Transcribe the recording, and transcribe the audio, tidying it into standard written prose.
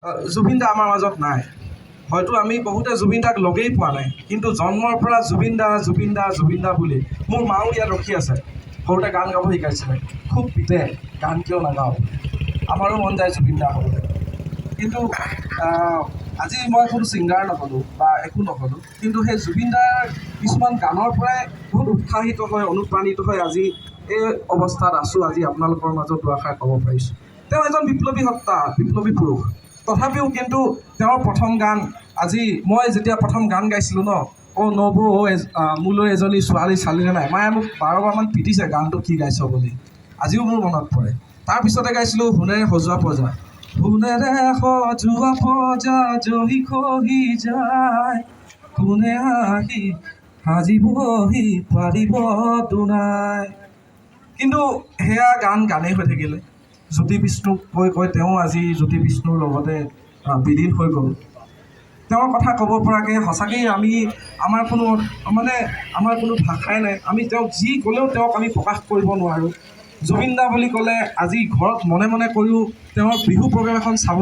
জুবিন দা আমাৰ মাজত নাই। হয়তো আমি বহুতে জুবিন দাক লগেই পোৱা নাই, কিন্তু জন্মৰ পৰা জুবিন দা জুবিন দা জুবিন দা বুলি মোৰ মাও ইয়াত ৰখি আছে। সৰুতে গান গাব শিকাইছিলে, খুব পিতে গান কিয় নাগাওঁ, আমাৰো মন যায় জুবিন দা হ'বলৈ। কিন্তু আজি মই কোনো ছিংগাৰ নহ'লোঁ বা একো নহ'লোঁ, কিন্তু সেই জুবিন দাৰ কিছুমান গানৰ পৰাই বহুত উৎসাহিত হৈ অনুপ্ৰাণিত হৈ আজি এই অৱস্থাত আছোঁ। আজি আপোনালোকৰ মাজত দুআষাৰ ক'ব পাৰিছোঁ। তেওঁ এজন বিপ্লৱী সত্তা, বিপ্লৱী পুৰুষ। তথাপিও কিন্তু তেওঁৰ প্ৰথম গান, আজি মই যেতিয়া প্ৰথম গান গাইছিলোঁ ন, অ' নবৌ মোলৈ এজনী ছোৱালী চালিনে নাই, মায়ে মোক 12বাৰমান পিটিছে গানটো কি গাইছ বুলি, আজিও মোৰ মনত পৰে। তাৰপিছতে গাইছিলোঁ সোণেৰে সজোৱা পজা, সোণেৰে সজোৱা পজা জহি খহি যায়, কোনে আহি সাজিবহি পাৰিব দুনাই। কিন্তু সেয়া গানেই হৈ থাকিলে। জ্যোতি বিষ্ণুক কৈ তেওঁ আজি জ্যোতি বিষ্ণুৰ লগতে বিলীন হৈ গ'ল। তেওঁৰ কথা ক'ব পৰাকৈ সঁচাকেই আমাৰ কোনো ভাষাই নাই। আমি তেওঁক যি ক'লেও তেওঁক আমি প্ৰকাশ কৰিব নোৱাৰোঁ। জুবিন দা বুলি ক'লে আজি ঘৰত মনে মনে কৰিও তেওঁৰ বিহু প্ৰগ্ৰেম এখন চাবলৈ